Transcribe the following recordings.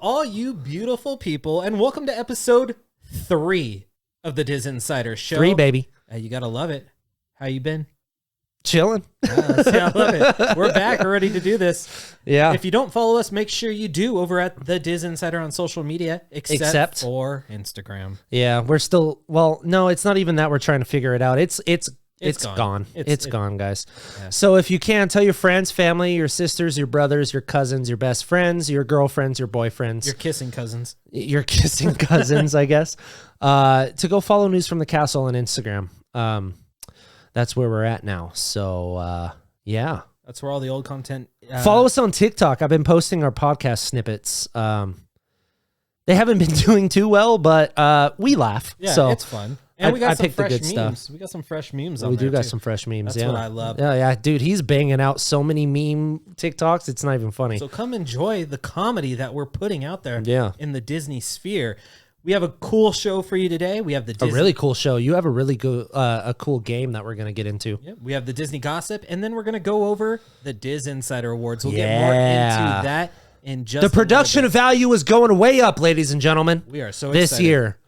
all you beautiful people, and welcome to episode 3 of the Disinsider Show. 3, baby. You gotta love it. How you been? Chilling. See, I love it. We're back. We're ready to do this. Yeah. If you don't follow us, make sure you do over at the Disinsider on social media, except for Instagram. Yeah, we're still. Well, no, it's not even that we're trying to figure it out. It's gone. It's gone, guys. Yeah. So if you can, tell your friends, family, your sisters, your brothers, your cousins, your best friends, your girlfriends, your boyfriends. Your kissing cousins. Your kissing cousins, I guess. To go follow News from the Castle on Instagram. That's where we're at now. So, yeah. That's where all the old content... Follow us on TikTok. I've been posting our podcast snippets. They haven't been doing too well, but we laugh. Yeah, so it's fun. And we got some fresh memes. Stuff. We got some fresh memes on there, We do got too. some fresh memes, That's yeah. what I love. Yeah, dude, he's banging out so many meme TikToks, it's not even funny. So come enjoy the comedy that we're putting out there in the Disney sphere. We have a cool show for you today. We have a really cool show. You have a really good, a cool game that we're going to get into. Yep. We have the Disney Gossip, and then we're going to go over the DisInsider Awards. We'll get more into that in just the production value is going way up, ladies and gentlemen. We are so this excited. year.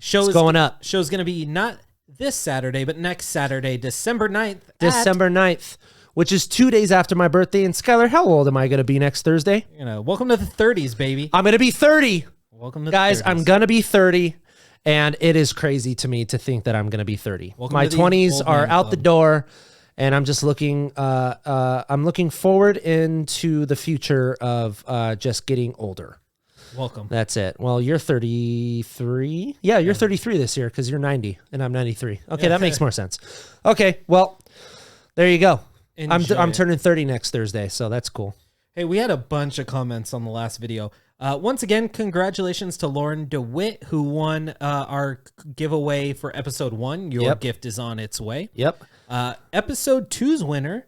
Show's going up. Show's going to be not this Saturday, but next Saturday, December 9th. December 9th, which is 2 days after my birthday. And Skyler, how old am I going to be next Thursday? Welcome to the 30s, baby. I'm going to be 30. Welcome to guys, the 30s. I'm going to be 30. And it is crazy to me to think that I'm going to be 30. Welcome my to the 20s are out club. the door. And I'm just looking, I'm looking forward into the future of just getting older. Welcome. That's it. Well, you're 33. Yeah, you're 33 this year because you're 90 and I'm 93. Okay, that makes more sense. Okay, well, there you go. I'm turning 30 next Thursday, so that's cool. Hey, we had a bunch of comments on the last video. Once again, congratulations to Lauren DeWitt, who won our giveaway for episode 1. Your gift is on its way. Yep. Episode 2's winner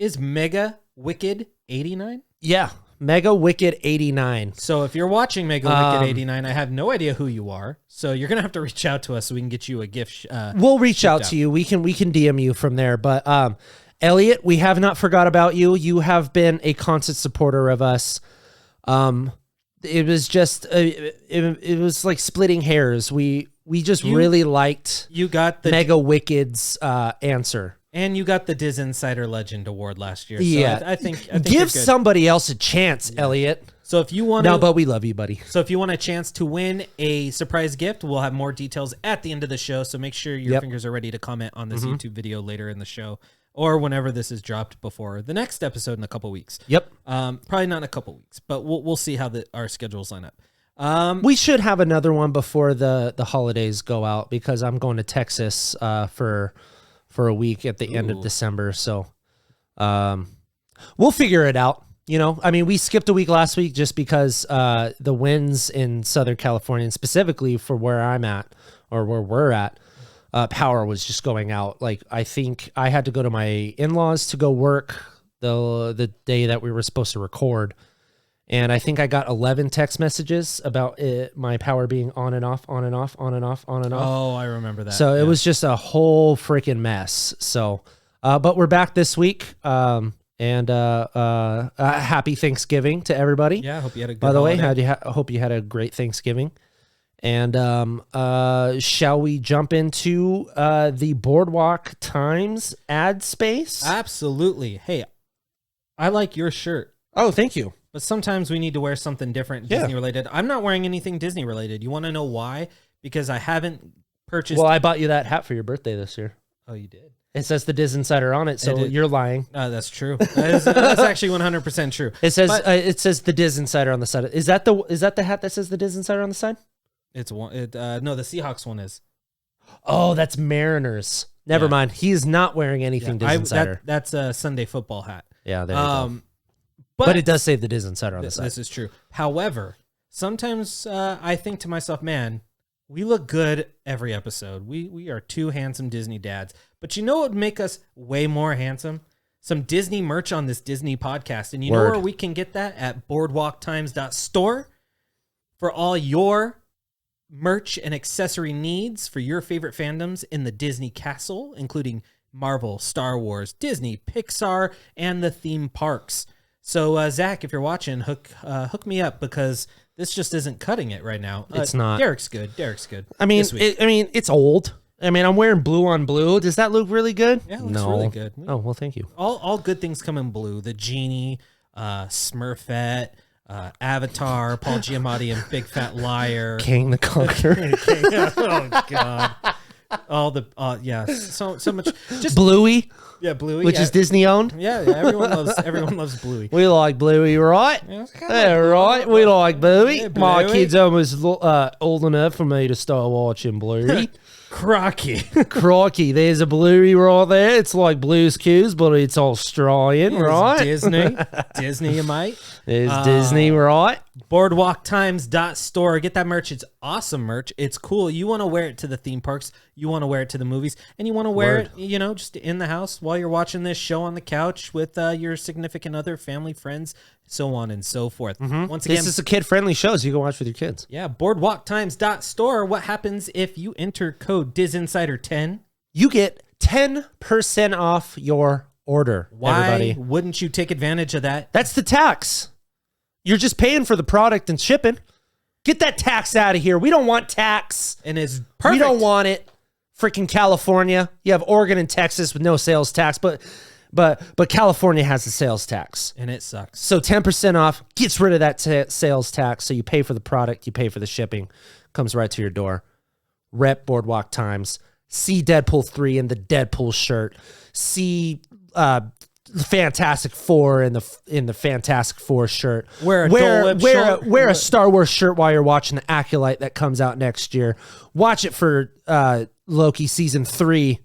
is Mega Wicked 89. Yeah, Mega Wicked 89. So if you're watching Mega Wicked 89, I have no idea who you are. So you're gonna have to reach out to us so we can get you a gift. We'll reach out to you. We can DM you from there. But Elliot, we have not forgot about you. You have been a constant supporter of us. It was just it was like splitting hairs. We just really liked you got the Mega Wicked's answer. And you got the DisInsider Legend Award last year. So yeah, I think give somebody else a chance, Elliot. So if you want, no, but we love you, buddy. So if you want a chance to win a surprise gift, we'll have more details at the end of the show. So make sure your fingers are ready to comment on this YouTube video later in the show, or whenever this is dropped before the next episode in a couple weeks. Yep. Probably not in a couple weeks, but we'll see how our schedules line up. We should have another one before the holidays go out because I'm going to Texas for a week at the end of December. So we'll figure it out. You know, I mean, we skipped a week last week just because the winds in Southern California, and specifically for where I'm at or where we're at, power was just going out. Like, I think I had to go to my in-laws to go work the day that we were supposed to record. And I think I got 11 text messages about my power being on and off, on and off, on and off, on and off. Oh, I remember that. So it was just a whole freaking mess. So, but we're back this week. And happy Thanksgiving to everybody. Yeah, I hope you had a good By the holiday. way, I hope you had a great Thanksgiving. And shall we jump into the Boardwalk Times ad space? Absolutely. Hey, I like your shirt. Oh, thank you. But sometimes we need to wear something different, Disney related. I'm not wearing anything Disney related. You want to know why? Because I haven't purchased. Well, I bought you that hat for your birthday this year. Oh, you did? It says the DisInsider on it, so you're lying. That's true. That's actually 100% true. It says the DisInsider on the side. Is that the hat that says the DisInsider on the side? It's one. No, the Seahawks one is. Oh, that's Mariners. Never mind. He is not wearing anything DisInsider. That's a Sunday football hat. Yeah, there you go. But it does say the DisInsider on the side. This is true. However, sometimes I think to myself, man, we look good every episode. We are two handsome Disney dads. But you know what would make us way more handsome? Some Disney merch on this Disney podcast. And you know where we can get that? At boardwalktimes.store for all your merch and accessory needs for your favorite fandoms in the Disney castle, including Marvel, Star Wars, Disney, Pixar, and the theme parks. So, Zach, if you're watching, hook me up because This just isn't cutting it right now. It's not. Derek's good. I mean, it's old. I mean, I'm wearing blue on blue. Does that look really good? Yeah, it looks really good. Oh, well, thank you. All good things come in blue. The Genie, Smurfette, Avatar, Paul Giamatti and Big Fat Liar. King the Conqueror. Oh, God. All the, so much. Just Bluey. Yeah, Bluey. Which is Disney owned. Yeah, everyone loves Bluey. We like Bluey, right? Yeah, right. We like Bluey. Yeah, My Bluey. kid's almost old enough for me to start watching Bluey. Crocky. Crikey, there's a Bluey right there. It's like Blue's Clues, but it's Australian, right? Disney, you might. There's Disney, right? BoardwalkTimes.store. Get that merch. It's awesome merch. It's cool. You want to wear it to the theme parks. You want to wear it to the movies. And you want to wear it, just in the house while you're watching this show on the couch with your significant other, family, friends, so on and so forth. Once again, This is a kid-friendly show, so you can watch with your kids. yeah, BoardwalkTimes.store. What happens if you enter code DisInsider10? You get 10% off your order, Why everybody. wouldn't you take advantage of that? That's the tax. You're just paying for the product and shipping. Get that tax out of here. We don't want tax. And it's perfect. We don't want it. Freaking California. You have Oregon and Texas with no sales tax, but California has the sales tax. And it sucks. So 10% off gets rid of that sales tax. So you pay for the product, you pay for the shipping, comes right to your door. Rep Boardwalk Times. See Deadpool 3 in the Deadpool shirt. See Fantastic Four in the Fantastic Four shirt. Wear a Star Wars shirt while you're watching the Acolyte that comes out next year. Watch it for Loki season 3.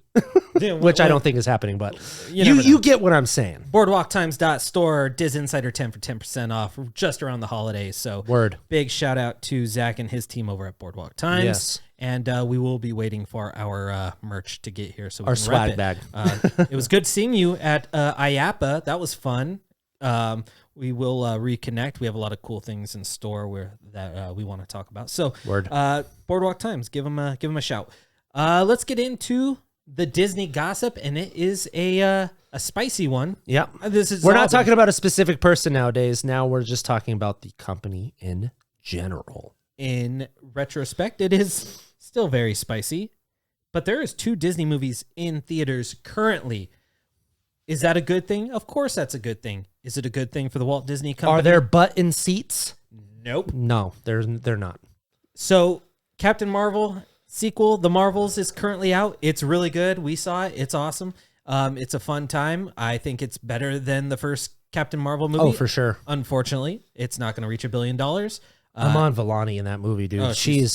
Which I don't think is happening, but you get what I'm saying. BoardwalkTimes.store, DisInsider 10 for 10% off just around the holidays. So big shout out to Zach and his team over at Boardwalk Times. Yes. And we will be waiting for our merch to get here. So we our can swag rep bag. It was good seeing you at IAPA. That was fun. We will reconnect. We have a lot of cool things in store that we want to talk about. So Boardwalk Times, give them a shout. Let's get into the Disney gossip, and it is a spicy one. Yep. We're not talking about a specific person nowadays. Now we're just talking about the company in general. In retrospect, it is still very spicy, but there is 2 Disney movies in theaters currently. Is that a good thing? Of course that's a good thing. Is it a good thing for the Walt Disney Company? Are there button seats? Nope. No, they're not. So Captain Marvel sequel, The Marvels, is currently out. It's really good. We saw it. It's awesome. It's a fun time. I think it's better than the first Captain Marvel movie. Oh, for sure. Unfortunately, it's not going to reach $1 billion. Amon Vellani in that movie, dude. Oh, she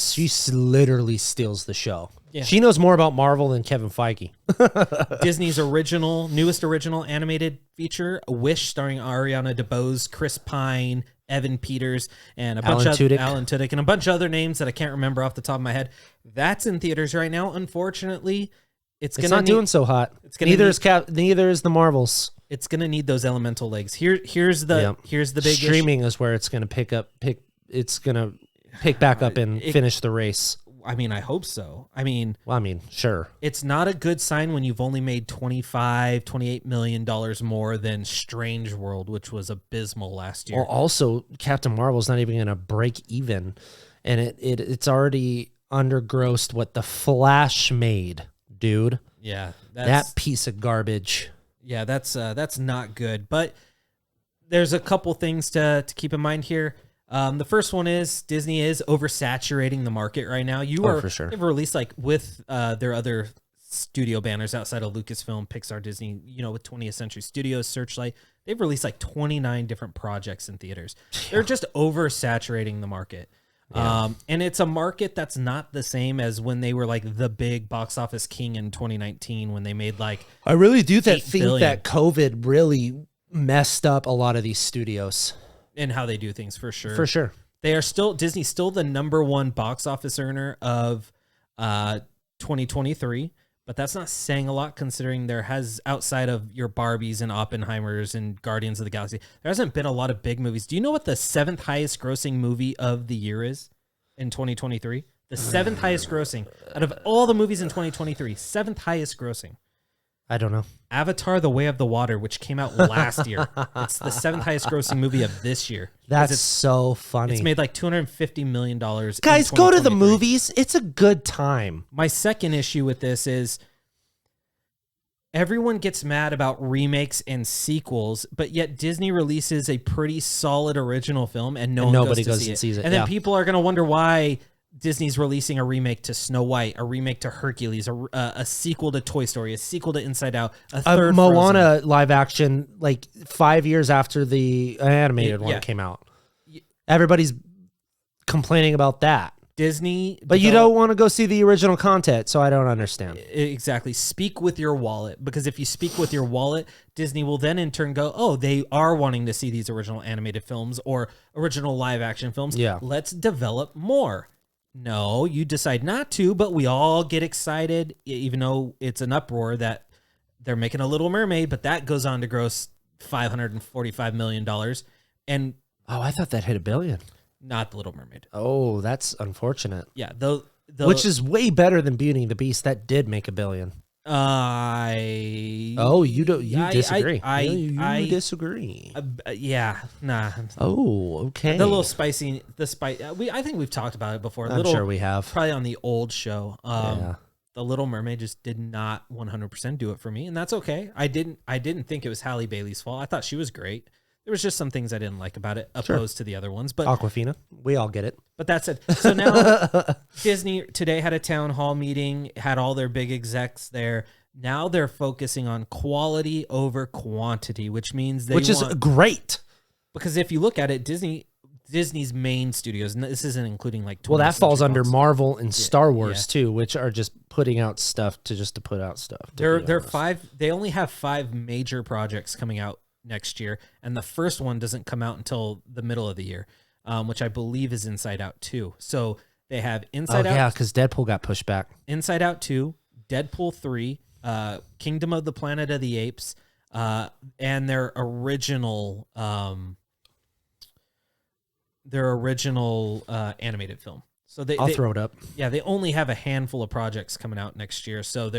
literally steals the show. Yeah. She knows more about Marvel than Kevin Feige. Disney's newest original animated feature, Wish, starring Ariana DeBose, Chris Pine, Evan Peters, and a bunch of Alan Tudyk, and a bunch of other names that I can't remember off the top of my head. That's in theaters right now. Unfortunately, it's not doing so hot. Neither is the Marvels. It's gonna need those elemental legs. Here's the big streaming issue. Is where it's gonna it's gonna pick back up and finish the race. I mean, I hope so. Sure. It's not a good sign when you've only made $28 million more than Strange World, which was abysmal last year. Well, also, Captain Marvel's not even going to break even, and it's already undergrossed what The Flash made, dude. Yeah. That piece of garbage. Yeah, that's not good. But there's a couple things to keep in mind here. The first one is Disney is oversaturating the market right now. For sure. They've released with their other studio banners outside of Lucasfilm, Pixar, Disney, with 20th Century Studios, Searchlight. They've released 29 different projects in theaters. They're just oversaturating the market. Yeah. And it's a market that's not the same as when they were the big box office king in 2019 when they made I really do think that COVID really messed up a lot of these studios. And how they do things, for sure. For sure. Disney's still the #1 box office earner of 2023, but that's not saying a lot considering there has, outside of your Barbies and Oppenheimers and Guardians of the Galaxy, there hasn't been a lot of big movies. Do you know what the 7th highest grossing movie of the year is in 2023? The 7th highest grossing out of all the movies in 2023, 7th highest grossing. I don't know. Avatar: The Way of the Water, which came out last year. It's the 7th highest grossing movie of this year. That's so funny. It's made like $250 million. Guys, go to the movies. It's a good time. My second issue with this is everyone gets mad about remakes and sequels, but yet Disney releases a pretty solid original film and nobody goes and sees it. And then people are going to wonder why Disney's releasing a remake to Snow White, a remake to Hercules, a sequel to Toy Story, a sequel to Inside Out, a third Moana live action, like 5 years after the animated one came out. Everybody's complaining about that. Disney, but you don't want to go see the original content, so I don't understand. Exactly. Speak with your wallet, because if you speak with your wallet, Disney will then in turn go, oh, they are wanting to see these original animated films or original live action films. Yeah. Let's develop more. No, you decide not to, but we all get excited, even though it's an uproar that they're making a Little Mermaid, but that goes on to gross $545 million. And I thought that hit $1 billion. Not the Little Mermaid. Oh, that's unfortunate. Yeah, which is way better than Beauty and the Beast. That did make $1 billion. You disagree. I disagree. Yeah, nah. Oh, okay. The little spicy, I think we've talked about it before. I'm sure we have. Probably on the old show. Yeah. The Little Mermaid just did not 100% do it for me, and that's okay. I didn't think it was Halle Bailey's fault. I thought she was great. There was just some things I didn't like about it, opposed to the other ones. But Awkwafina, we all get it. But that's it. So now Disney today had a town hall meeting, had all their big execs there. Now they're focusing on quality over quantity, which means which is great. Because if you look at it, Disney's main studios, and this isn't including like 20th that falls under Fox. Marvel and Star Wars too, which are just putting out stuff to put out stuff. They're five. They only have 5 major projects coming out next year, and the first one doesn't come out until the middle of the year, which I believe is Inside Out 2. So they have Inside Out. Yeah, because Deadpool got pushed back. Inside Out 2, Deadpool 3, Kingdom of the Planet of the Apes, and their original animated film. So I'll throw it up. Yeah, they only have a handful of projects coming out next year. So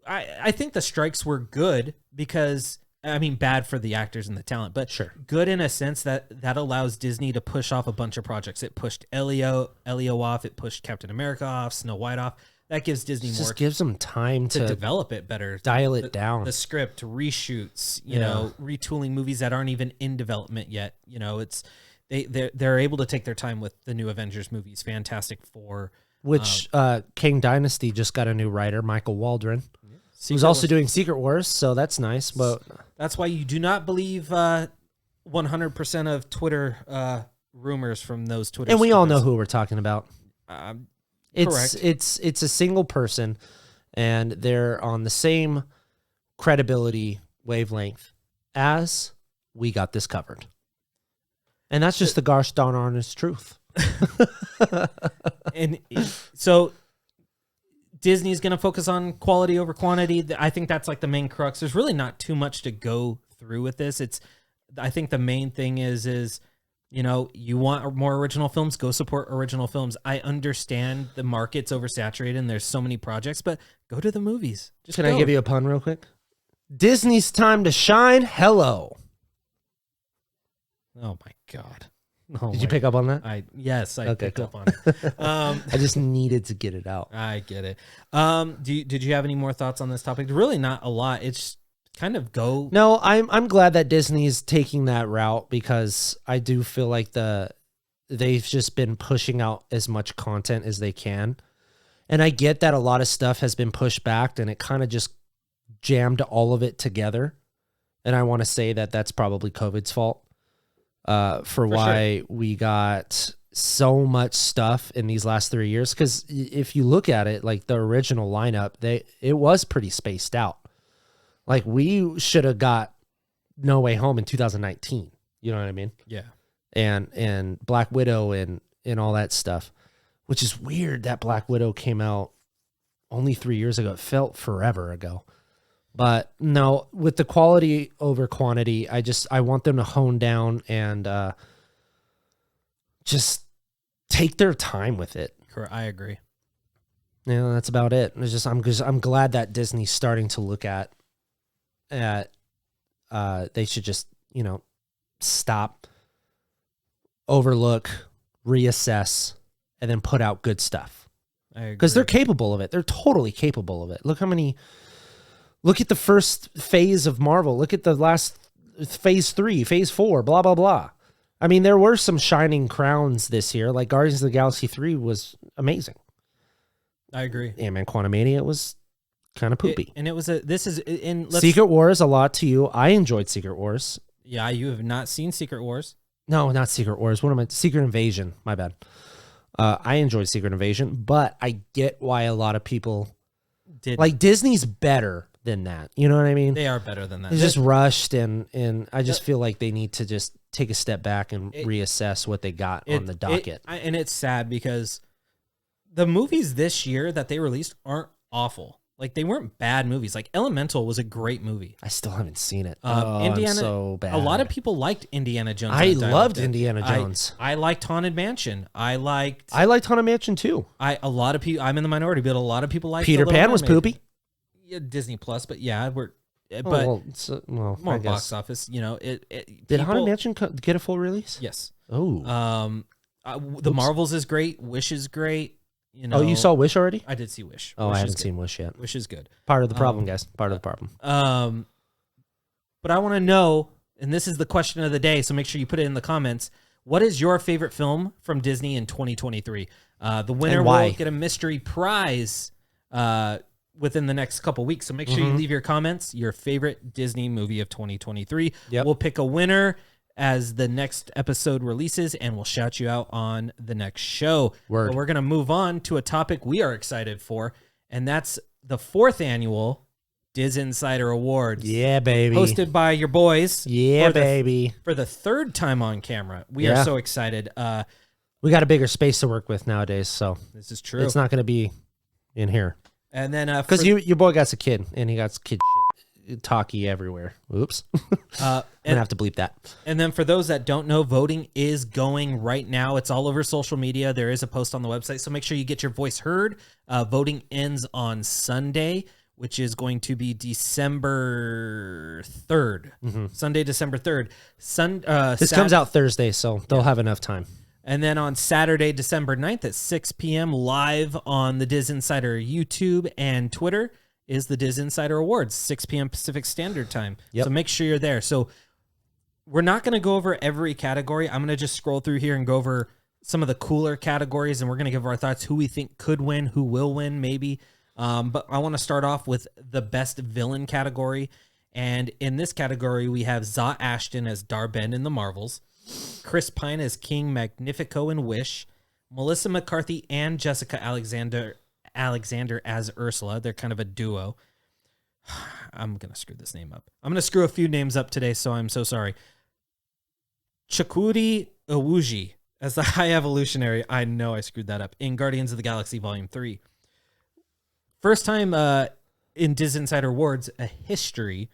I think the strikes were good because, I mean, bad for the actors and the talent, but good in a sense that allows Disney to push off a bunch of projects. It pushed Elio off. It pushed Captain America off, Snow White off. That gives Disney more. Just gives them time to develop it better, dial it down. The script, reshoots, you know, retooling movies that aren't even in development yet. You know, they're able to take their time with the new Avengers movies. Fantastic Four, which King Dynasty just got a new writer, Michael Waldron. Who's also doing Secret Wars, so that's nice. But that's why you do not believe 100% of Twitter rumors from those Twitter. And we all know who we're talking about. Correct. It's a single person, and they're on the same credibility wavelength as we got this covered. And that's just the gosh darn honest truth. And so Disney's going to focus on quality over quantity. I think that's like the main crux. There's really not too much to go through with this. I think the main thing is, you know, you want more original films, go support original films. I understand the market's oversaturated and there's so many projects, but go to the movies. Can I give you a pun real quick? Disney's time to shine. Hello. Oh my God. Did you pick up on that? I picked up on it. I just needed to get it out. I get it. Did you have any more thoughts on this topic? Really not a lot. It's kind of go. No, I'm glad that Disney's taking that route, because I do feel like they've just been pushing out as much content as they can. And I get that a lot of stuff has been pushed back and it kind of just jammed all of it together. And I want to say that that's probably COVID's fault. For why we got so much stuff in these last 3 years. Because if you look at it, like the original lineup, it was pretty spaced out. Like we should have got No Way Home in 2019. You know what I mean? Yeah. And Black Widow and all that stuff, which is weird that Black Widow came out only 3 years ago. It felt forever ago. But no, with the quality over quantity, I want them to hone down and just take their time with it. I agree. Yeah, that's about it. It's just I'm glad that Disney's starting to look at they should just, stop, overlook, reassess, and then put out good stuff. Because they're capable of it. They're totally capable of it. Look at the first phase of Marvel. Look at the last phase 3, phase 4, blah, blah, blah. I mean, there were some shining crowns this year. Like Guardians of the Galaxy 3 was amazing. I agree. Ant-Man Quantumania was kind of poopy. Secret Wars, a lot to you. I enjoyed Secret Wars. Yeah, you have not seen Secret Wars? No, not Secret Wars. What am I? Secret Invasion. My bad. I enjoyed Secret Invasion, but I get why a lot of people did. Like Disney's better than that. You know what I mean? They are better than that. They just rushed, and I just feel like they need to just take a step back and reassess what they got on the docket. And it's sad because the movies this year that they released aren't awful. Like, they weren't bad movies. Like, Elemental was a great movie. I still haven't seen it. Indiana, I'm so bad. A lot of people liked Indiana Jones. I loved Indiana Jones. I liked Haunted Mansion. I liked Haunted Mansion too. A lot of people. I'm in the minority, but a lot of people liked Peter Pan was poopy. Yeah, Disney Plus, but yeah, more box office. Did Haunted Mansion get a full release? Yes. Oh. The Marvels is great. Wish is great. You saw Wish already? I did see Wish. Oh, I haven't seen Wish yet. Wish is good. Part of the problem, guys. Part of the problem. But I want to know, and this is the question of the day, so make sure you put it in the comments. What is your favorite film from Disney in 2023? The winner will get a mystery prize within the next couple weeks. So make sure you leave your comments, your favorite Disney movie of 2023. Yep. We'll pick a winner as the next episode releases, and we'll shout you out on the next show. Word. But we're going to move on to a topic we are excited for, and that's the 4th annual DisInsider Awards. Yeah, baby. Hosted by your boys. Yeah, baby. For the 3rd time on camera. We are so excited. We got a bigger space to work with nowadays, so this is true. It's not going to be in here. And then because your boy got a kid, and he got kid shit talky everywhere. Oops. I'm gonna have to bleep that. And then for those that don't know, voting is going right now. It's all over social media. There is a post on the website, so make sure you get your voice heard. Voting ends on Sunday, which is going to be December 3rd. Sunday, December 3rd. This comes out Thursday, so they'll have enough time. And then on Saturday, December 9th at 6 p.m. live on the DisInsider YouTube and Twitter is the DisInsider Awards, 6 p.m. Pacific Standard Time. Yep. So make sure you're there. So we're not going to go over every category. I'm going to just scroll through here and go over some of the cooler categories, and we're going to give our thoughts, who we think could win, who will win maybe. But I want to start off with the best villain category. And in this category, we have Zot Ashton as Dar-Benn in The Marvels, Chris Pine as King Magnifico in Wish, Melissa McCarthy and Jessica Alexander as Ursula. They're kind of a duo. I'm going to screw this name up. I'm going to screw a few names up today, so I'm so sorry. Chakudi Iwuji as the High Evolutionary. I know I screwed that up. In Guardians of the Galaxy Volume 3. First time in DisInsider Awards, a history,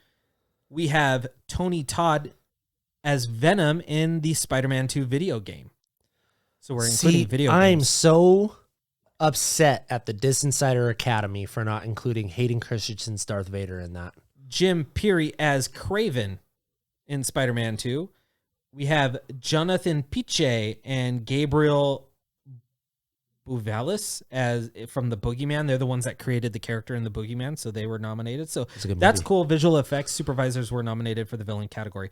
we have Tony Todd as Venom in the Spider-Man 2 video game. So we're including video games. I'm so upset at the DisInsider Academy for not including Hayden Christensen's Darth Vader in that. Jim Peary as Kraven in Spider-Man 2. We have Jonathan Piche and Gabriel Buvalis as from the Boogeyman. They're the ones that created the character in the Boogeyman, so they were nominated. So that's cool. Visual effects supervisors were nominated for the villain category.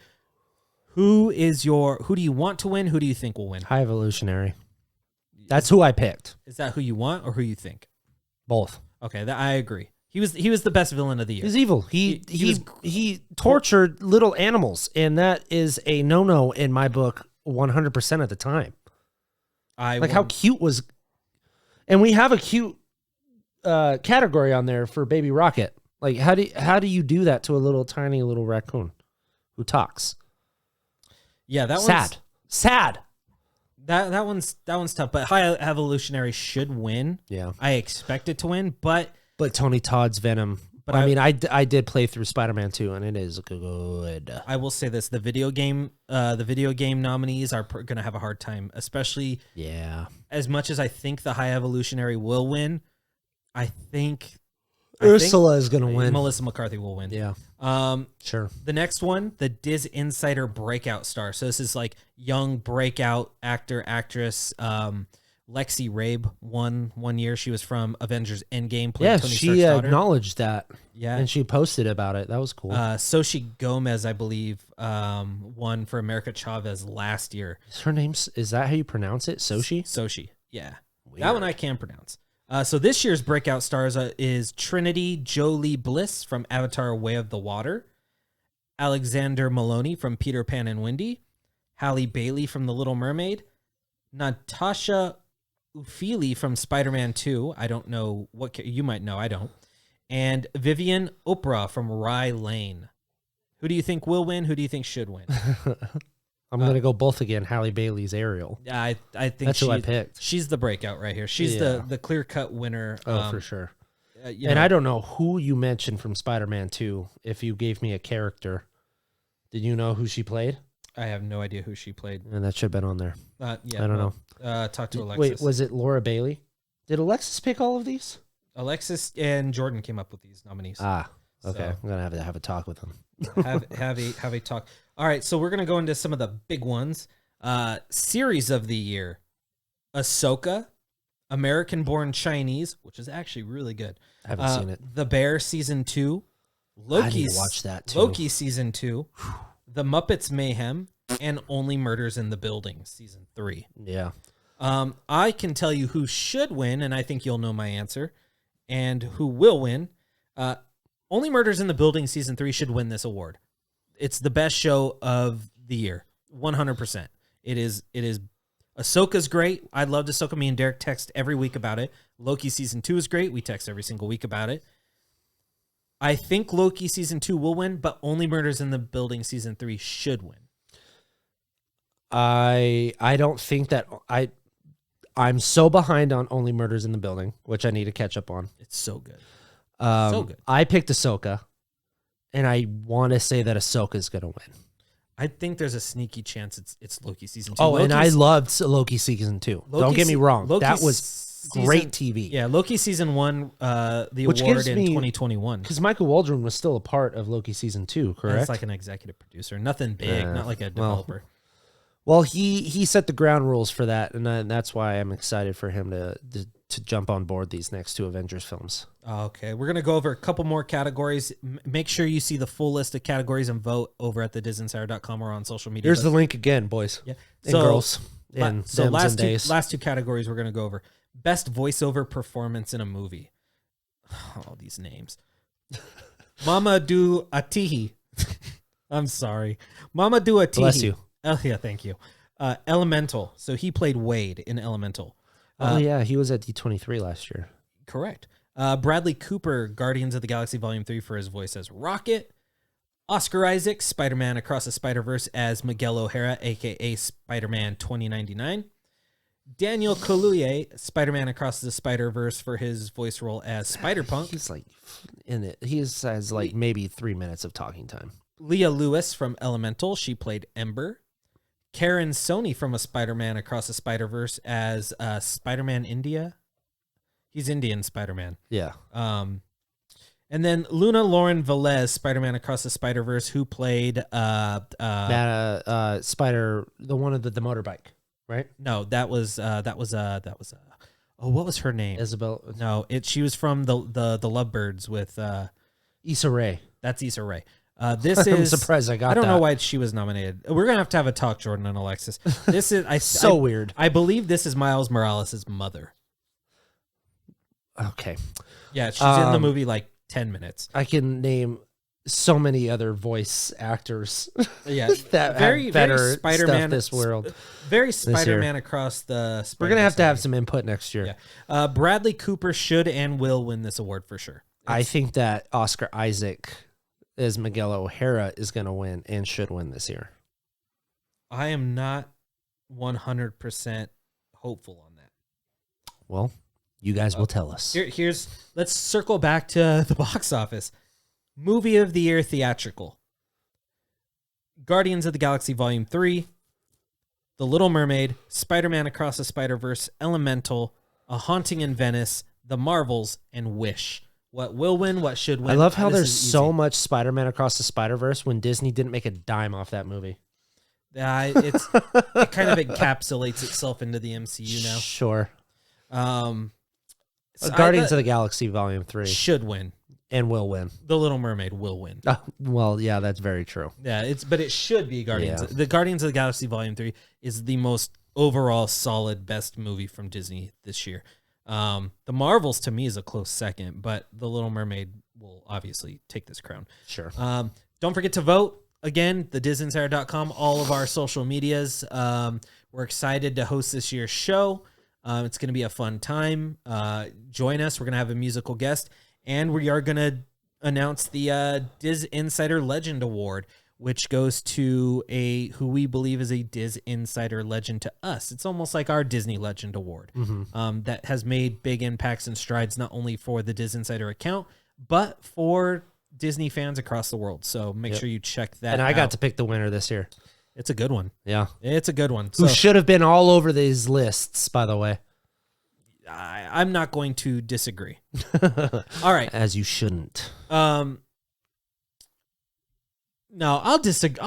Who do you want to win? Who do you think will win? High Evolutionary. That's who I picked. Is that who you want or who you think? Both. Okay, I agree. He was the best villain of the year. He's evil. He tortured little animals, and that is a no-no in my book 100% of the time. How cute was, and we have a cute category on there for Baby Rocket. Like how do you do that to a little tiny little raccoon who talks? Yeah, that one's sad. That one's tough, but High Evolutionary should win. Yeah, I expect it to win, but Tony Todd's Venom. But I did play through Spider-Man 2, and it is good. I will say this: the video game nominees are going to have a hard time, especially. Yeah. As much as I think the High Evolutionary will win, I think Ursula is going to win. Melissa McCarthy will win. Yeah. Sure. The next one, the DisInsider Breakout Star. So this is like young breakout actor, actress. Lexi Rabe won 1 year. She was from Avengers Endgame. Played Tony she Stark's daughter. acknowledged that. Yeah. And she posted about it. That was cool. Sochi Gomez, I believe, won for America Chavez last year. Is that how you pronounce it? Sochi? Sochi, yeah. Weird. That one I can pronounce. So this year's breakout stars is Trinity Jolie Bliss from Avatar Way of the Water, Alexander Maloney from Peter Pan and Wendy, Halle Bailey from The Little Mermaid, Natasha Ufili from Spider-Man 2. I don't know what you might know. I don't. And Vivian Oprah from Rye Lane. Who do you think will win? Who do you think should win? I'm going to go both again. Halle Bailey's Ariel. I think that's who I picked. She's the breakout right here. She's the clear-cut winner. Oh, for sure. And I don't know who you mentioned from Spider-Man 2. If you gave me a character, did you know who she played? I have no idea who she played. And that should have been on there. Yeah, I don't know. Talk to Alexis. Wait, was it Laura Bailey? Did Alexis pick all of these? Alexis and Jordan came up with these nominees. Okay. So, I'm gonna have a talk with them. have a talk. All right, so we're gonna go into some of the big ones. Series of the year: Ahsoka, American Born Chinese, which is actually really good. I haven't seen it. The Bear season 2, I need to watch that too. Loki season 2, The Muppets Mayhem, and Only Murders in the Building season 3. Yeah. I can tell you who should win, and I think you'll know my answer, and who will win. Only Murders in the Building season 3 should win this award. It's the best show of the year, 100%. It is. Ahsoka's great. I loved Ahsoka. Me and Derek text every week about it. Loki season 2 is great. We text every single week about it. I think Loki season 2 will win, but Only Murders in the Building season 3 should win. I don't think that I'm so behind on Only Murders in the Building, which I need to catch up on. It's so good. So good. I picked Ahsoka, and I want to say that Ahsoka's going to win. I think there's a sneaky chance it's Loki season 2. Oh, and I loved Loki season 2. Don't get me wrong. That was great TV. Yeah, Loki season 1, the award in 2021. Because Michael Waldron was still a part of Loki season 2, correct? That's like an executive producer. Nothing big, not like a developer. Well, he set the ground rules for that, and that's why I'm excited for him to jump on board these next 2 Avengers films. Okay, we're going to go over a couple more categories. Make sure you see the full list of categories and vote over at theDisinsider.com or on social media. Here's the link again, boys and girls. And last two categories we're going to go over. Best voiceover performance in a movie. Oh, these names. Mamadou Atihi. I'm sorry. Mamadou Atihi. Bless you. Oh, yeah, thank you. Elemental. So he played Wade in Elemental. Yeah, he was at D23 last year. Correct. Bradley Cooper, Guardians of the Galaxy Volume 3 for his voice as Rocket. Oscar Isaac, Spider-Man Across the Spider-Verse as Miguel O'Hara, a.k.a. Spider-Man 2099. Daniel Kaluuya, Spider-Man Across the Spider-Verse for his voice role as Spider-Punk. He's like in it. He has like maybe 3 minutes of talking time. Leah Lewis from Elemental, she played Ember. Karen Sony from a Spider-Man Across the Spider-Verse as Spider-Man India. He's Indian Spider-Man. Yeah. And then Luna Lauren Velez, Spider-Man Across the Spider-Verse, who played Spider, the one of the motorbike, right? No, that was what was her name? Isabel. No, she was from the Lovebirds with Issa Rae. That's Issa Rae. This is. I'm surprised I got that. I don't know why she was nominated. We're gonna have a talk, Jordan and Alexis. This is weird. I believe this is Miles Morales' mother. Okay. Yeah, she's in the movie like 10 minutes. I can name so many other voice actors. Yeah, that very Spider-Man this world. Very Spider-Man Across the Spider-Verse. We're gonna have some input next year. Yeah. Bradley Cooper should and will win this award for sure. I think that Oscar Isaac as Miguel O'Hara is going to win and should win this year. I am not 100% hopeful on that. Well, you guys will tell us. Let's circle back to the box office. Movie of the year theatrical. Guardians of the Galaxy Volume 3, The Little Mermaid, Spider-Man Across the Spider-Verse, Elemental, A Haunting in Venice, The Marvels, and Wish. What will win? What should win? I love how This there's is so easy. much Spider-Man Across the Spider-Verse when Disney didn't make a dime off that movie. It kind of encapsulates itself into the MCU now. Sure. So Guardians of the Galaxy Volume 3 should win. and will win. The Little Mermaid will win. Well, yeah, that's very true. Yeah, but it should be Guardians. Yeah. The Guardians of the Galaxy Volume 3 is the most overall solid best movie from Disney this year. The Marvels to me is a close second, but The Little Mermaid will obviously take this crown. Sure. Don't forget to vote. Again, the disinsider.com, all of our social medias. We're excited to host this year's show. It's going to be a fun time. Join us. We're going to have a musical guest, and we are going to announce the DisInsider Legend Award, which goes to who we believe is a DisInsider legend to us. It's almost like our Disney Legend Award that has made big impacts and strides not only for the DisInsider account, but for Disney fans across the world. So make sure you check that out. And I got to pick the winner this year. It's a good one. Yeah. It's a good one. Who So should have been all over these lists, by the way. I'm not going to disagree. All right. As you shouldn't. No, I'll disagree.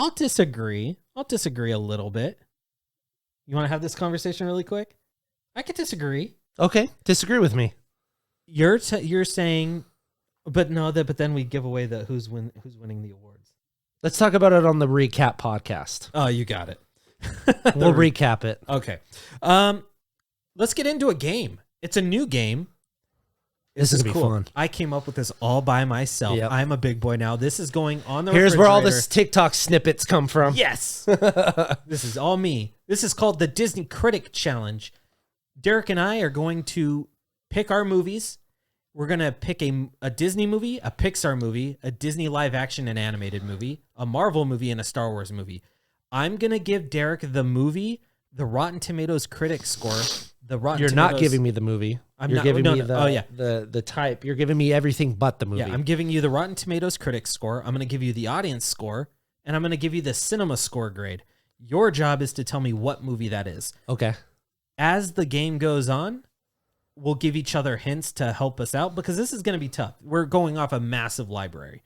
I'll disagree a little bit. You want to have this conversation really quick? I could disagree. Okay. Disagree with me. You're saying, but then we give away the who's winning the awards. Let's talk about it on the recap podcast. Oh, you got it. We'll recap it. Okay. Let's get into a game. It's a new game. This is going to be fun. I came up with this all by myself. Yep. I'm a big boy now. This is going on the Here's where all the refrigerator. TikTok snippets come from. Yes. This is all me. This is called the Disney Critic Challenge. Derek and I are going to pick our movies. We're going to pick a Disney movie, a Pixar movie, a Disney live action and animated movie, a Marvel movie, and a Star Wars movie. I'm going to give Derek the movie, the Rotten Tomatoes critic score. You're not giving me the movie. You're giving me the type. You're giving me everything but the movie. Yeah, I'm giving you the Rotten Tomatoes critic score. I'm going to give you the audience score, and I'm going to give you the cinema score grade. Your job is to tell me what movie that is. Okay. As the game goes on, we'll give each other hints to help us out because this is going to be tough. We're going off a massive library.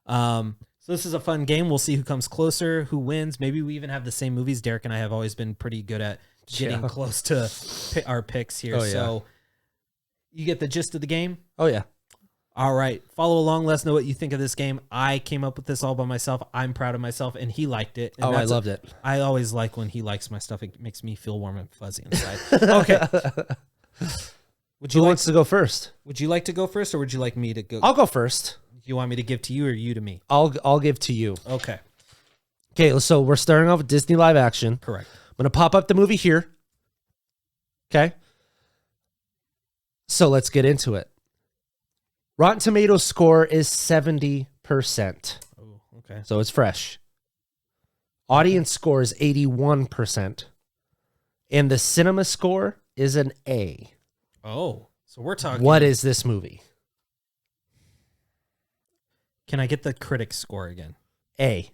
So this is a fun game. We'll see who comes closer, who wins. Maybe we even have the same movies. Derek and I have always been pretty good at getting close to our picks here. Oh, yeah. So you get the gist of the game? Oh, yeah. All right. Follow along. Let us know what you think of this game. I came up with this all by myself. I'm proud of myself, and he liked it. And I loved it. I always like when he likes my stuff. It makes me feel warm and fuzzy inside. Okay. Who wants to go first? Would you like to go first, or would you like me to go? I'll go first. You want me to give to you or you to me? I'll give to you. Okay. Okay, so we're starting off with Disney live action. Correct. I'm going to pop up the movie here. Okay. So let's get into it. Rotten Tomatoes score is 70%. Oh, okay. So it's fresh. Audience score is 81%. And the cinema score is an A. Oh, so we're talking. What is this movie? Can I get the critic score again? A.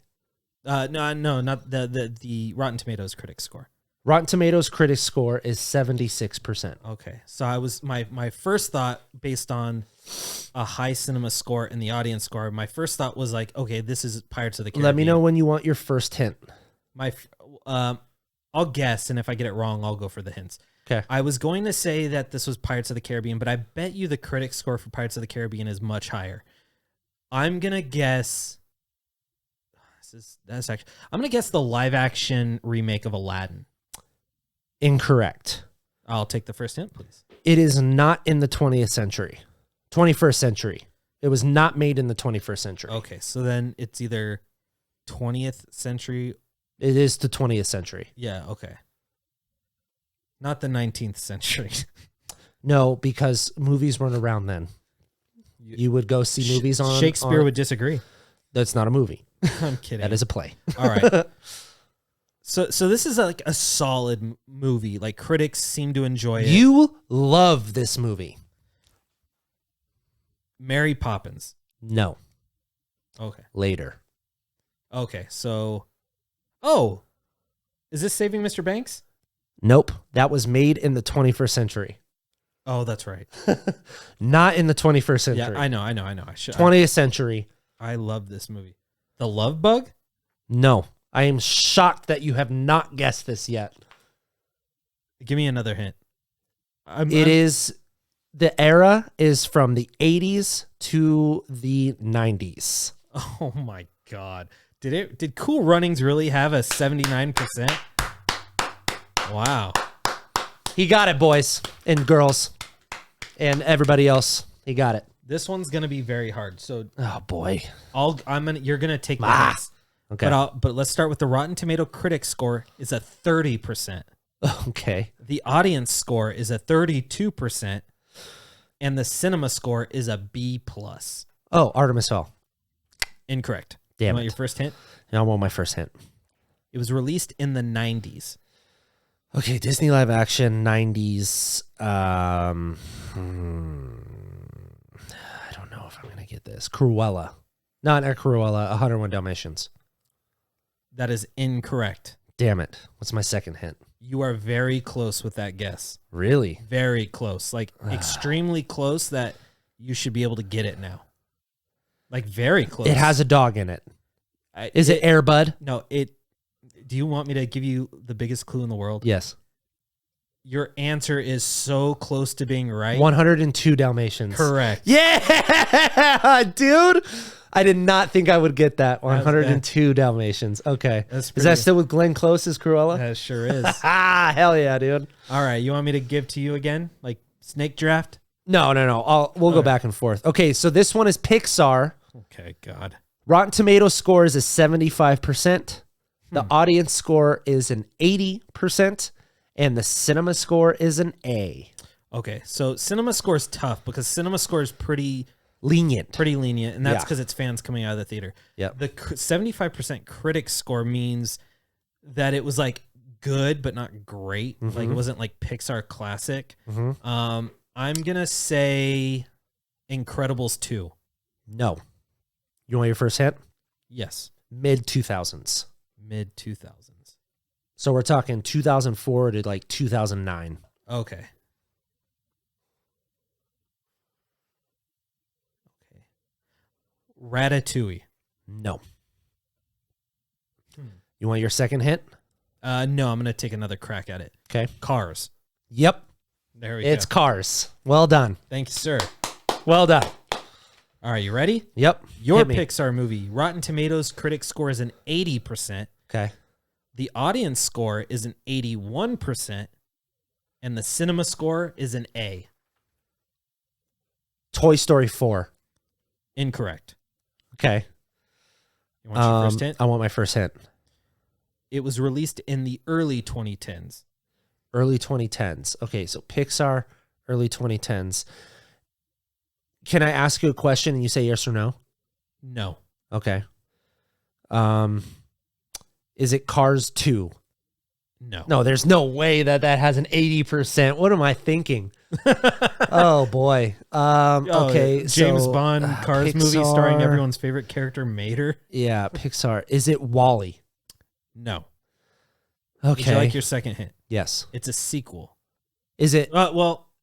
No, not the Rotten Tomatoes critic score. Rotten Tomatoes critic score is 76%. Okay, so I was my first thought based on a high cinema score and the audience score. My first thought was like, okay, this is Pirates of the Caribbean. Let me know when you want your first hint. I'll guess, and if I get it wrong, I'll go for the hints. Okay. I was going to say that this was Pirates of the Caribbean, but I bet you the critic score for Pirates of the Caribbean is much higher. I'm gonna guess. I'm gonna guess the live action remake of Aladdin. Incorrect. I'll take the first hint, please. It is not in the 20th century. 21st century. It was not made in the 21st century. Okay, so then it's either 20th century. It is the 20th century. Yeah, okay. Not the 19th century. No, because movies weren't around then. You would go see movies on... Shakespeare would disagree. That's not a movie. I'm kidding. That is a play. All right. So this is like a solid movie. Like critics seem to enjoy it. You love this movie. Mary Poppins. No. Okay. Later. Okay. So, oh, is this Saving Mr. Banks? Nope. That was made in the 21st century. Oh, that's right. Not in the 21st century. Yeah, I know. I should. 20th century. I love this movie. The Love Bug? No. I am shocked that you have not guessed this yet. Give me another hint. The era is from the 80s to the 90s. Oh my God. Did Cool Runnings really have a 79%? Wow. He got it, boys and girls and everybody else. He got it. This one's going to be very hard. So oh boy. You're going to take the hints. Okay. But let's start with the Rotten Tomato critic score is a 30%. Okay. The audience score is a 32%. And the cinema score is a B+. Oh, Artemis Fowl. Incorrect. Damn You want it. your first hint? I want my first hint. It was released in the 90s. Okay, Disney live action 90s. I don't know if I'm going to get this. Cruella. Not Cruella, 101 Dalmatians. That is incorrect. Damn it. What's my second hint? You are very close with that guess. Really? Very close. Like extremely close that you should be able to get it now. Like very close. It has a dog in it. Is it Air Bud? No, do you want me to give you the biggest clue in the world? Yes. Your answer is so close to being right. 102 Dalmatians. Correct. Yeah, dude. I did not think I would get that. 102 Dalmatians. Okay. Is that still with Glenn Close's Cruella? That sure is. Ah, hell yeah, dude. All right. You want me to give to you again? Like snake draft? No. We'll go back and forth. Okay, so this one is Pixar. Okay, God. Rotten Tomato score is a 75%. The audience score is an 80%. And the cinema score is an A. Okay, so cinema score is tough because cinema score is pretty lenient, and that's because it's fans coming out of the theater. Yeah, the 75% critic score means that it was like good but not great. Mm-hmm. Like it wasn't like Pixar classic. Mm-hmm. I'm gonna say Incredibles 2. No, you want your first hint? Yes, mid 2000s. Mid 2000s. So we're talking 2004 to like 2009. Okay. Ratatouille. No. You want your second hint? No, I'm going to take another crack at it. Okay. Cars. Yep. There we go. It's Cars. Well done. Thank you, sir. Well done. All right, you ready? Yep. Your Pixar movie. Rotten Tomatoes critic score is an 80%. Okay. The audience score is an 81%. And the cinema score is an A. Toy Story 4. Incorrect. Okay. You want your first hint? I want my first hint. It was released in the early 2010s. Early 2010s. Okay, so Pixar, early 2010s. Can I ask you a question and you say yes or no? No. Okay. Is it Cars 2? No. No, there's no way that has an 80%. What am I thinking? Oh, boy. Okay. James so, Bond Cars Pixar, movie starring everyone's favorite character, Mater. Yeah, Pixar. Is it Wall-E? No. Okay. Would you like your second hint? Yes. It's a sequel. Is it?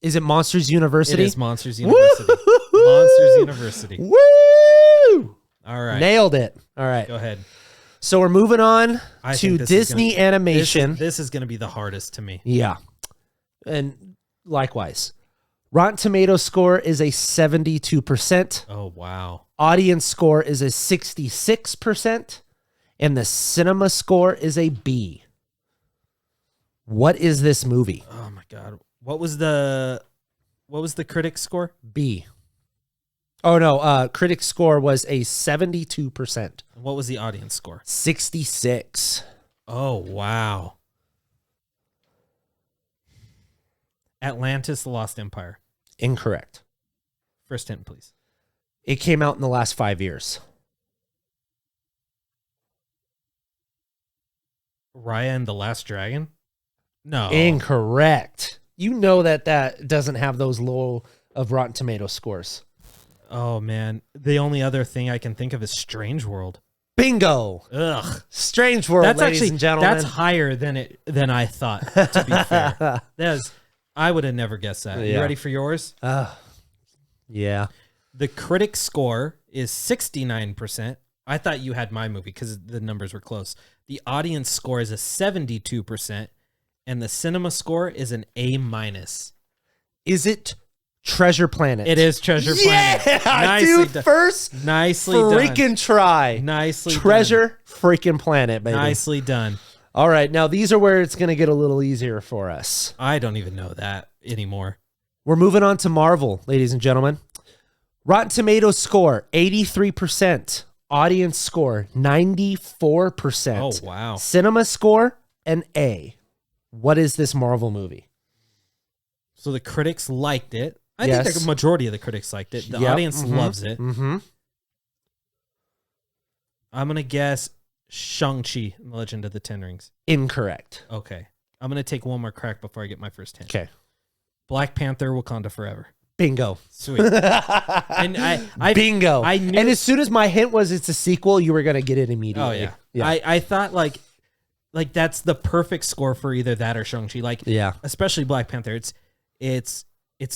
Is it Monsters University? It is Monsters University. Monsters University. Woo! All right. Nailed it. All right. Go ahead. So we're moving on I to think this Disney animation. This is going to be the hardest to me. Yeah. And likewise. Rotten Tomato score is a 72%. Oh, wow. Audience score is a 66%. And the cinema score is a B. What is this movie? Oh, my God. What was the critic score? B. Oh, no. Critic score was a 72%. What was the audience score? 66. Oh, wow. Atlantis, The Lost Empire. Incorrect. First hint, please. It came out in the last 5 years. Raya and the Last Dragon? No. Incorrect. You know that doesn't have those low of Rotten Tomato scores. Oh, man. The only other thing I can think of is Strange World. Bingo. Ugh. Strange World, ladies and gentlemen. That's higher than I thought, to be fair. I would have never guessed that. You Yeah. ready for yours? Yeah. The critic score is 69%. I thought you had my movie because the numbers were close. The audience score is a 72%, and the cinema score is an A-. Is it Treasure Planet? It is Treasure Planet. Yeah, Nicely dude. done. First Nicely freaking done. try. Nicely Treasure freaking Planet, baby. Nicely done. All right, now these are where it's going to get a little easier for us. I don't even know that anymore. We're moving on to Marvel, ladies and gentlemen. Rotten Tomatoes score, 83%. Audience score, 94%. Oh, wow. Cinema score, an A. What is this Marvel movie? So the critics liked it. I Yes. think the majority of the critics liked it. The Yep. audience loves it. Mm-hmm. I'm going to guess Shang-Chi and the Legend of the Ten Rings. Incorrect. Okay. I'm going to take one more crack before I get my first hint. Okay. Black Panther, Wakanda Forever. Bingo. Sweet. And I Bingo. I knew, and as soon as my hint was it's a sequel, you were going to get it immediately. oh, yeah. I thought like that's the perfect score for either that or Shang-Chi. Like, Yeah. especially Black Panther. It's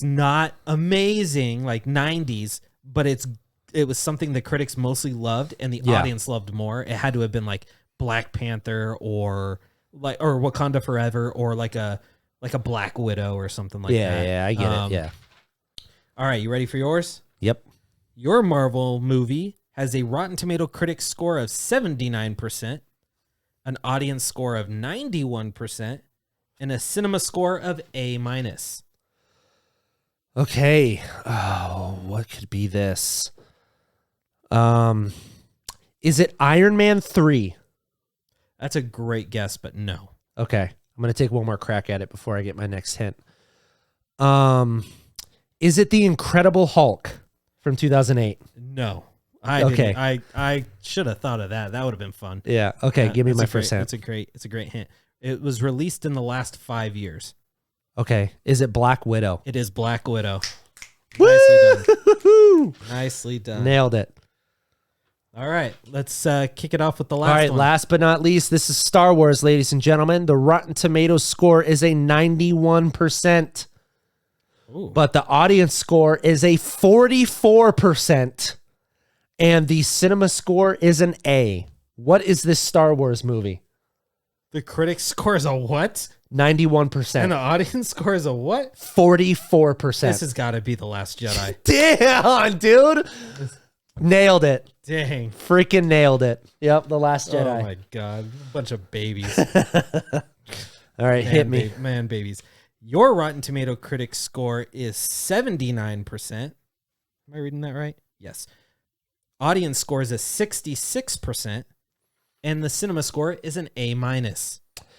not amazing like 90s, but it was something the critics mostly loved and the Yeah. audience loved more. It had to have been like Black Panther or Wakanda Forever or like a Black Widow or something like that. Yeah, I get it. Yeah. All right, you ready for yours? Yep. Your Marvel movie has a Rotten Tomato critic score of 79%, an audience score of 91%, and a cinema score of A-. Okay. Oh, what could be this? Is it Iron Man 3? That's a great guess, but no. Okay. I'm going to take one more crack at it before I get my next hint. Is it The Incredible Hulk from 2008? No. Okay. I should have thought of that. That would have been fun. Yeah. Okay. Yeah, Give me that's my a first great- hint. It's a great hint. It was released in the last 5 years. Okay. Is it Black Widow? It is Black Widow. Nicely done. Woo! Nicely done. Nailed it. All right, let's kick it off with the last All right. one. Last but not least, this is Star Wars, ladies and gentlemen. The Rotten Tomatoes score is a 91%. Ooh. But the audience score is a 44%. And the cinema score is an A. What is this Star Wars movie? The critic score is a what? 91%. And the audience score is a what? 44%. This has got to be The Last Jedi. Damn, dude. Nailed it. Dang. Freaking nailed it. Yep, The Last Jedi. Oh, my God. A bunch of babies. All right, hit me. Man, babies. Your Rotten Tomato critic score is 79%. Am I reading that right? Yes. Audience score is a 66%. And the cinema score is an A-.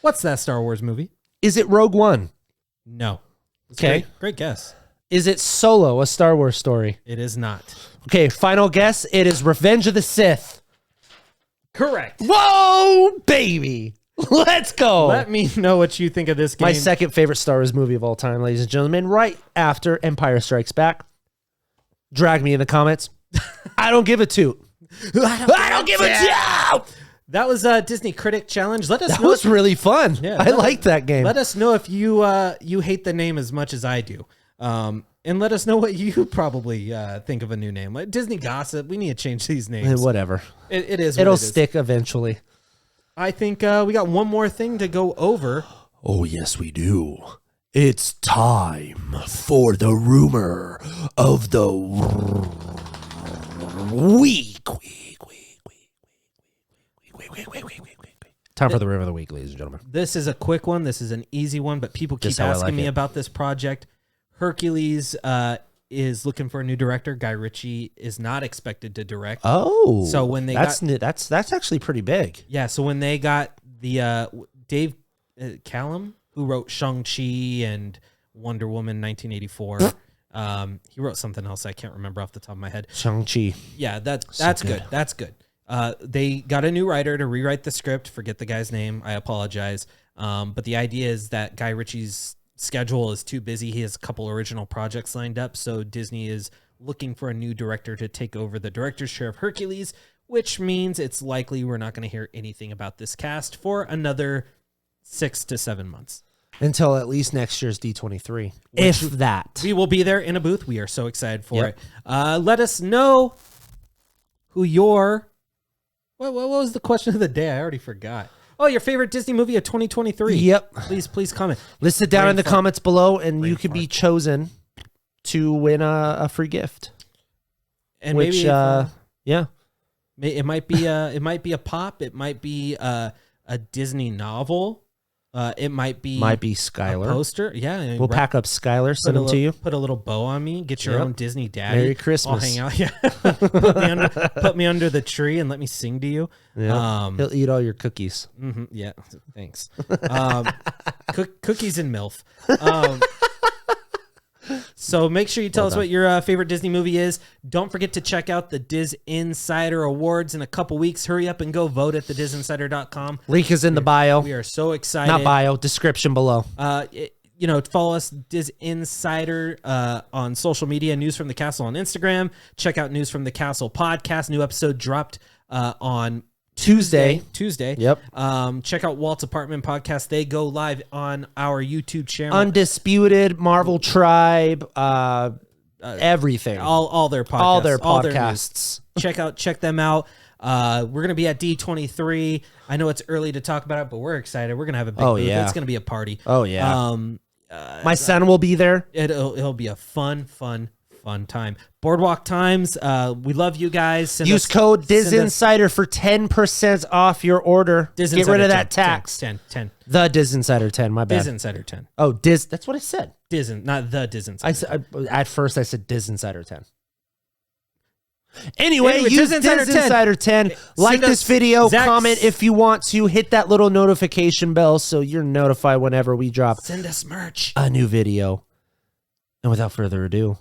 What's that Star Wars movie? Is it Rogue One? No. It's Okay. Great guess. Is it Solo, a Star Wars story? It is not. Okay, final guess. It is Revenge of the Sith. Correct. Whoa, baby. Let's go. Let me know what you think of this game. My second favorite Star Wars movie of all time, ladies and gentlemen, right after Empire Strikes Back. Drag me in the comments. I don't give a toot. I don't give a toot. That was a Disney Critic Challenge. Let us That know. was really fun. Yeah, I liked that game. Let us know if you hate the name as much as I do. And let us know what you probably think of a new name. Like Disney Gossip, we need to change these names. Whatever. It is what It'll it is. stick eventually. I think we got one more thing to go over. Oh, yes, we do. It's time for the rumor of the week. Time for the rumor of the week, ladies and gentlemen. This is a quick one. This is an easy one, but people keep Just how I asking like me it. about this project. Hercules is looking for a new director. Guy Ritchie is not expected to direct. Oh, So when they that's actually pretty big. Yeah, so when they got the Dave Callum, who wrote Shang-Chi and Wonder Woman 1984, he wrote something else I can't remember off the top of my head. Shang-Chi. Yeah, that's good. good. That's good. They got a new writer to rewrite the script. Forget the guy's name. I apologize. But the idea is that Guy Ritchie's schedule is too busy. He has a couple original projects lined up, so Disney is looking for a new director to take over the director's chair of Hercules, which means it's likely we're not going to hear anything about this cast for another 6 to 7 months. until at least next year's D23, if that. We will be there in a booth. We are so excited for Yep. it. Let us know who your... What was the question of the day? I already forgot. Oh, your favorite Disney movie of 2023. Yep. Please comment. List it down in the comments below, and you can fart. be chosen to win a free gift. And which, maybe yeah. it might be a pop. It might be a Disney novel. It might be Skyler. a poster. Yeah, We'll pack up Skyler, send them to you. Put a little bow on me. Get your Yep. own Disney daddy. Merry Christmas. I'll hang out. Yeah, put me under the tree and let me sing to you. Yeah. He'll eat all your cookies. Yeah, thanks. Cookies and MILF. So make sure you tell us what your favorite Disney movie is. Don't forget to check out the DisInsider Awards in a couple weeks. Hurry up and go vote at thedisinsider.com. Link is in the bio. We are so excited. Not bio, description below. Follow us, DisInsider, on social media. News from the Castle on Instagram. Check out News from the Castle podcast. New episode dropped on Tuesday. Yep. Check out Walt's Apartment Podcast. They go live on our YouTube channel. Undisputed, Marvel Tribe, everything. All their podcasts. All their all their podcasts. Check them out. We're gonna be at D23. I know it's early to talk about it, but we're excited. We're gonna have a big booth. Yeah. It's gonna be a party. Oh yeah. My son will be there. It'll be a fun time. Boardwalk Times. We love you guys. Use code DisInsider for 10% off your order. Get rid of that tax. 10. The DisInsider 10. My bad. DisInsider 10. Oh, That's what I said. Not the DisInsider. At first I said DisInsider 10. Anyway, use DisInsider 10. 10. Like this video, Zach's- comment if you want to, hit that little notification bell so you're notified whenever we drop Send us merch. a new video. And without further ado,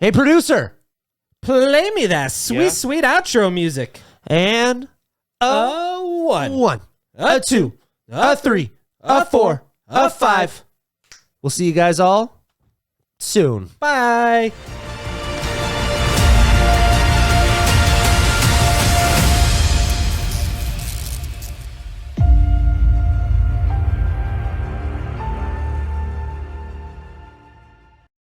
hey producer, Play me that sweet outro music. and A one. a two, a three, a four, a five. We'll see you guys all soon. Bye.